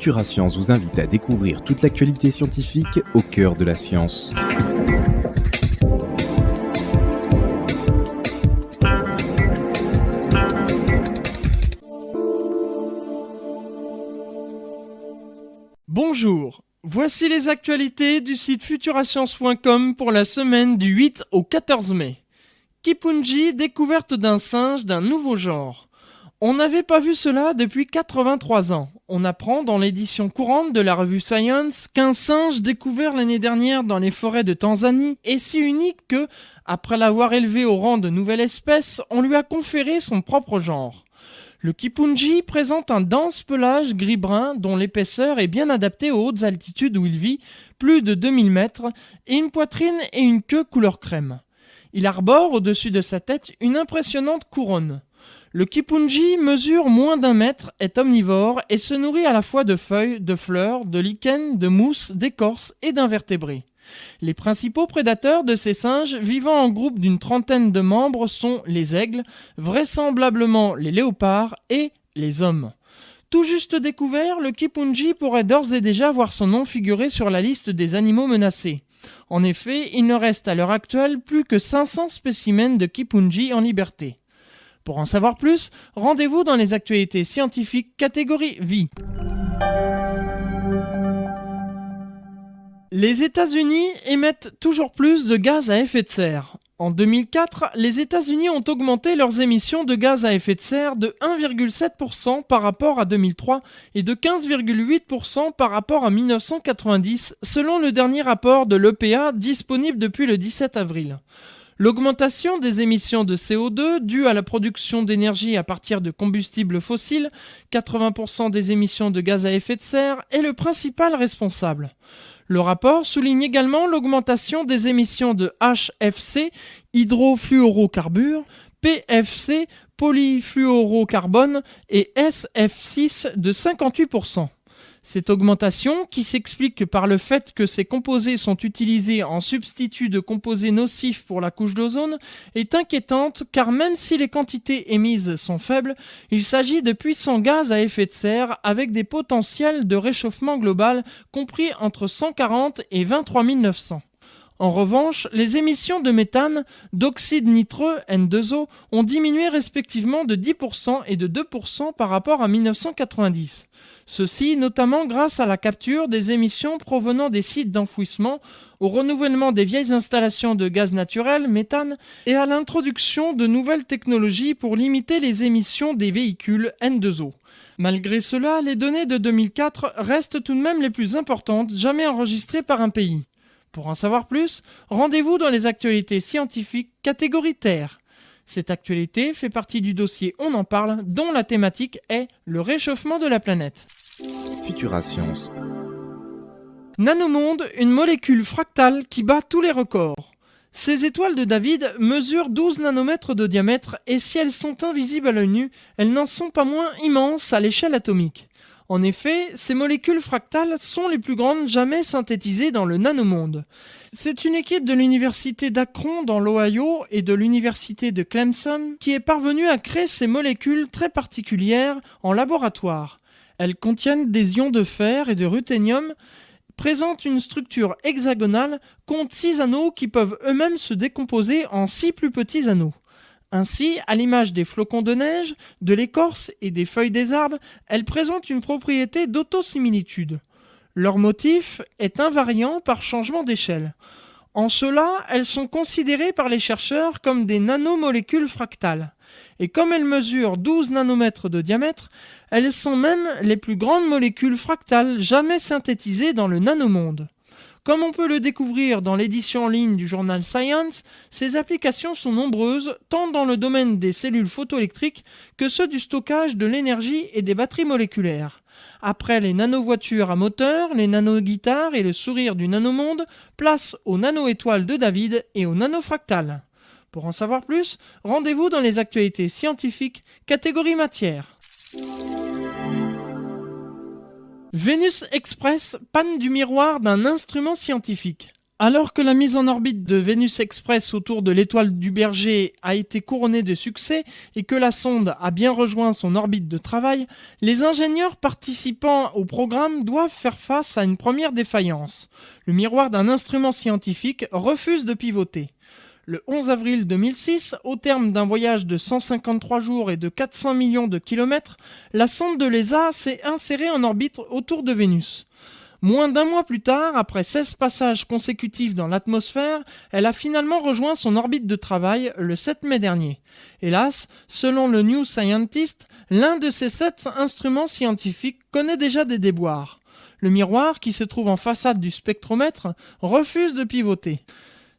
Futura Science vous invite à découvrir toute l'actualité scientifique au cœur de la science. Bonjour, voici les actualités du site futurascience.com pour la semaine du 8 au 14 mai. Kipunji, découverte d'un singe d'un nouveau genre. On n'avait pas vu cela depuis 83 ans. On apprend dans l'édition courante de la revue Science qu'un singe découvert l'année dernière dans les forêts de Tanzanie est si unique que, après l'avoir élevé au rang de nouvelle espèce, on lui a conféré son propre genre. Le kipunji présente un dense pelage gris-brun dont l'épaisseur est bien adaptée aux hautes altitudes où il vit, plus de 2000 mètres, et une poitrine et une queue couleur crème. Il arbore au-dessus de sa tête une impressionnante couronne. Le kipunji mesure moins d'1 mètre, est omnivore et se nourrit à la fois de feuilles, de fleurs, de lichens, de mousses, d'écorces et d'invertébrés. Les principaux prédateurs de ces singes vivant en groupe d'une trentaine de membres sont les aigles, vraisemblablement les léopards et les hommes. Tout juste découvert, le kipunji pourrait d'ores et déjà voir son nom figurer sur la liste des animaux menacés. En effet, il ne reste à l'heure actuelle plus que 500 spécimens de kipunji en liberté. Pour en savoir plus, rendez-vous dans les actualités scientifiques catégorie Vie. Les États-Unis émettent toujours plus de gaz à effet de serre. En 2004, les États-Unis ont augmenté leurs émissions de gaz à effet de serre de 1,7% par rapport à 2003 et de 15,8% par rapport à 1990, selon le dernier rapport de l'EPA disponible depuis le 17 avril. L'augmentation des émissions de CO2 due à la production d'énergie à partir de combustibles fossiles, 80% des émissions de gaz à effet de serre, est le principal responsable. Le rapport souligne également l'augmentation des émissions de HFC, hydrofluorocarbures, PFC, polyfluorocarbone et SF6 de 58%. Cette augmentation, qui s'explique par le fait que ces composés sont utilisés en substitut de composés nocifs pour la couche d'ozone, est inquiétante car même si les quantités émises sont faibles, il s'agit de puissants gaz à effet de serre avec des potentiels de réchauffement global compris entre 140 et 23 900. En revanche, les émissions de méthane, d'oxyde nitreux N2O ont diminué respectivement de 10% et de 2% par rapport à 1990. Ceci notamment grâce à la capture des émissions provenant des sites d'enfouissement, au renouvellement des vieilles installations de gaz naturel, méthane, et à l'introduction de nouvelles technologies pour limiter les émissions des véhicules N2O. Malgré cela, les données de 2004 restent tout de même les plus importantes jamais enregistrées par un pays. Pour en savoir plus, rendez-vous dans les actualités scientifiques catégorie Terre. Cette actualité fait partie du dossier On en parle, dont la thématique est le réchauffement de la planète. Futura Science. Nanomonde, une molécule fractale qui bat tous les records. Ces étoiles de David mesurent 12 nanomètres de diamètre et si elles sont invisibles à l'œil nu, elles n'en sont pas moins immenses à l'échelle atomique. En effet, ces molécules fractales sont les plus grandes jamais synthétisées dans le nanomonde. C'est une équipe de l'université d'Akron dans l'Ohio et de l'université de Clemson qui est parvenue à créer ces molécules très particulières en laboratoire. Elles contiennent des ions de fer et de ruthénium, présentent une structure hexagonale, comptent 6 anneaux qui peuvent eux-mêmes se décomposer en 6 plus petits anneaux. Ainsi, à l'image des flocons de neige, de l'écorce et des feuilles des arbres, elles présentent une propriété d'autosimilitude. Leur motif est invariant par changement d'échelle. En cela, elles sont considérées par les chercheurs comme des nanomolécules fractales. Et comme elles mesurent 12 nanomètres de diamètre, elles sont même les plus grandes molécules fractales jamais synthétisées dans le nanomonde. Comme on peut le découvrir dans l'édition en ligne du journal Science, ces applications sont nombreuses, tant dans le domaine des cellules photoélectriques que ceux du stockage de l'énergie et des batteries moléculaires. Après les nanovoitures à moteur, les nanoguitares et le sourire du nanomonde, place aux nanoétoiles de David et aux nanofractales. Pour en savoir plus, rendez-vous dans les actualités scientifiques, catégorie matière. Vénus Express, panne du miroir d'un instrument scientifique. Alors que la mise en orbite de Vénus Express autour de l'étoile du Berger a été couronnée de succès et que la sonde a bien rejoint son orbite de travail, les ingénieurs participant au programme doivent faire face à une première défaillance. Le miroir d'un instrument scientifique refuse de pivoter. Le 11 avril 2006, au terme d'un voyage de 153 jours et de 400 millions de kilomètres, la sonde de l'ESA s'est insérée en orbite autour de Vénus. Moins d'un mois plus tard, après 16 passages consécutifs dans l'atmosphère, elle a finalement rejoint son orbite de travail le 7 mai dernier. Hélas, selon le New Scientist, l'un de ces 7 instruments scientifiques connaît déjà des déboires. Le miroir, qui se trouve en façade du spectromètre, refuse de pivoter.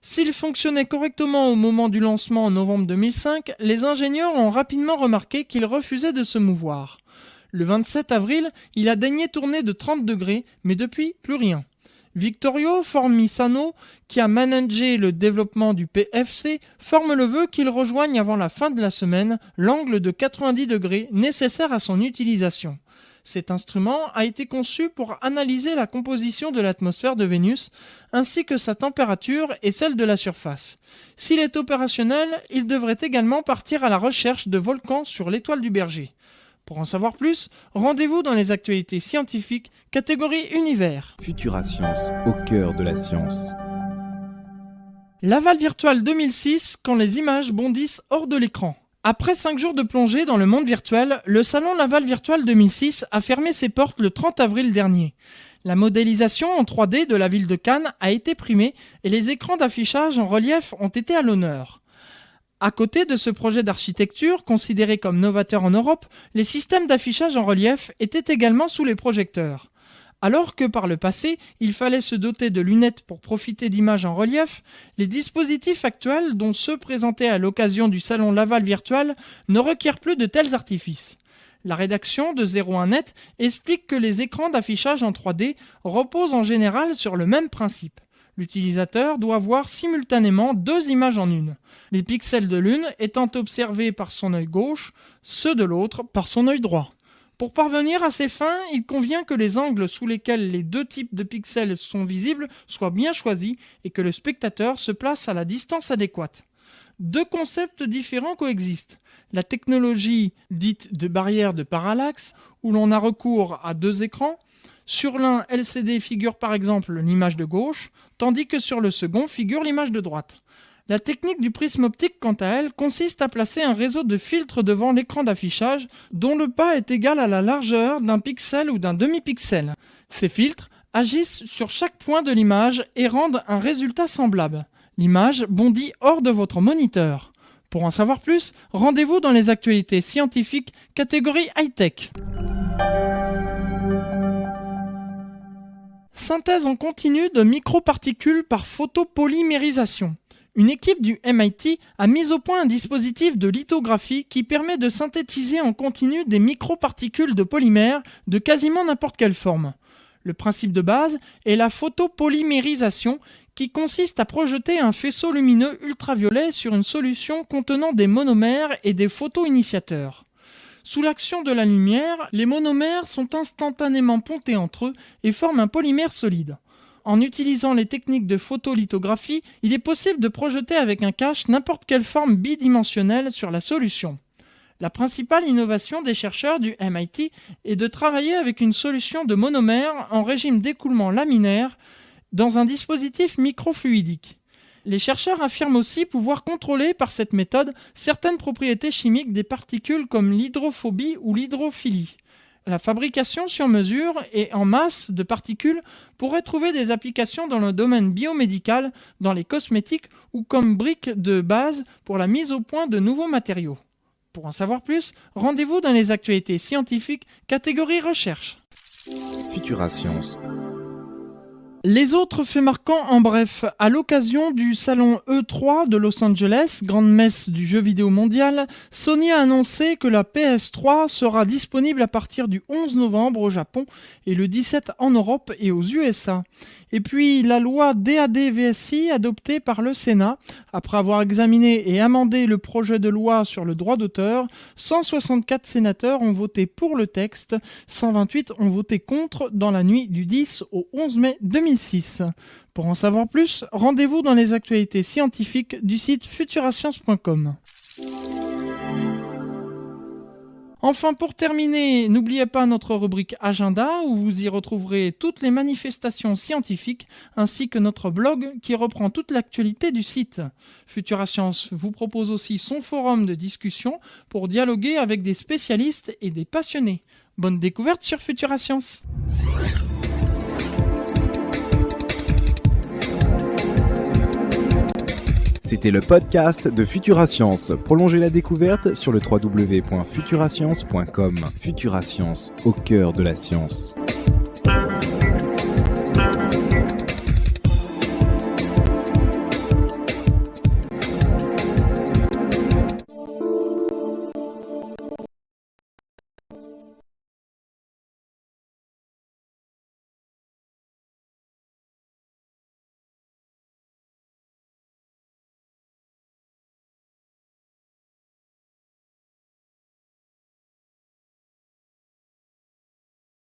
S'il fonctionnait correctement au moment du lancement en novembre 2005, les ingénieurs ont rapidement remarqué qu'il refusait de se mouvoir. Le 27 avril, il a daigné tourner de 30 degrés, mais depuis, plus rien. Vittorio Formisano, qui a managé le développement du PFC, forme le vœu qu'il rejoigne avant la fin de la semaine l'angle de 90 degrés nécessaire à son utilisation. Cet instrument a été conçu pour analyser la composition de l'atmosphère de Vénus, ainsi que sa température et celle de la surface. S'il est opérationnel, il devrait également partir à la recherche de volcans sur l'étoile du Berger. Pour en savoir plus, rendez-vous dans les actualités scientifiques, catégorie univers. Futura Science, au cœur de la science. Laval Virtual 2006, quand les images bondissent hors de l'écran. Après 5 jours de plongée dans le monde virtuel, le salon Laval Virtual 2006 a fermé ses portes le 30 avril dernier. La modélisation en 3D de la ville de Cannes a été primée et les écrans d'affichage en relief ont été à l'honneur. À côté de ce projet d'architecture, considéré comme novateur en Europe, les systèmes d'affichage en relief étaient également sous les projecteurs. Alors que par le passé, il fallait se doter de lunettes pour profiter d'images en relief, les dispositifs actuels, dont ceux présentés à l'occasion du salon Laval Virtual, ne requièrent plus de tels artifices. La rédaction de 01net explique que les écrans d'affichage en 3D reposent en général sur le même principe. L'utilisateur doit voir simultanément 2 images en une, les pixels de l'une étant observés par son œil gauche, ceux de l'autre par son œil droit. Pour parvenir à ces fins, il convient que les angles sous lesquels les 2 types de pixels sont visibles soient bien choisis et que le spectateur se place à la distance adéquate. 2 concepts différents coexistent. La technologie dite de barrière de parallaxe, où l'on a recours à 2 écrans. Sur l'un, LCD figure par exemple l'image de gauche, tandis que sur le second figure l'image de droite. La technique du prisme optique, quant à elle, consiste à placer un réseau de filtres devant l'écran d'affichage dont le pas est égal à la largeur d'un pixel ou d'un demi-pixel. Ces filtres agissent sur chaque point de l'image et rendent un résultat semblable. L'image bondit hors de votre moniteur. Pour en savoir plus, rendez-vous dans les actualités scientifiques catégorie high-tech. Synthèse en continu de microparticules par photopolymérisation. Une équipe du MIT a mis au point un dispositif de lithographie qui permet de synthétiser en continu des microparticules de polymère de quasiment n'importe quelle forme. Le principe de base est la photopolymérisation qui consiste à projeter un faisceau lumineux ultraviolet sur une solution contenant des monomères et des photoinitiateurs. Sous l'action de la lumière, les monomères sont instantanément pontés entre eux et forment un polymère solide. En utilisant les techniques de photolithographie, il est possible de projeter avec un cache n'importe quelle forme bidimensionnelle sur la solution. La principale innovation des chercheurs du MIT est de travailler avec une solution de monomère en régime d'écoulement laminaire dans un dispositif microfluidique. Les chercheurs affirment aussi pouvoir contrôler par cette méthode certaines propriétés chimiques des particules comme l'hydrophobie ou l'hydrophilie. La fabrication sur mesure et en masse de particules pourrait trouver des applications dans le domaine biomédical, dans les cosmétiques ou comme briques de base pour la mise au point de nouveaux matériaux. Pour en savoir plus, rendez-vous dans les actualités scientifiques catégorie recherche. Futura Science. Les autres faits marquants en bref, à l'occasion du salon E3 de Los Angeles, grande messe du jeu vidéo mondial, Sony a annoncé que la PS3 sera disponible à partir du 11 novembre au Japon et le 17 en Europe et aux USA. Et puis la loi DAD-VSI adoptée par le Sénat, après avoir examiné et amendé le projet de loi sur le droit d'auteur, 164 sénateurs ont voté pour le texte, 128 ont voté contre dans la nuit du 10 au 11 mai 2006. Pour en savoir plus, rendez-vous dans les actualités scientifiques du site futurascience.com. Enfin, pour terminer, n'oubliez pas notre rubrique Agenda où vous y retrouverez toutes les manifestations scientifiques ainsi que notre blog qui reprend toute l'actualité du site. Futurascience vous propose aussi son forum de discussion pour dialoguer avec des spécialistes et des passionnés. Bonne découverte sur Futurascience. C'était le podcast de Futurascience. Prolongez la découverte sur le www.futurascience.com. Futurascience, au cœur de la science.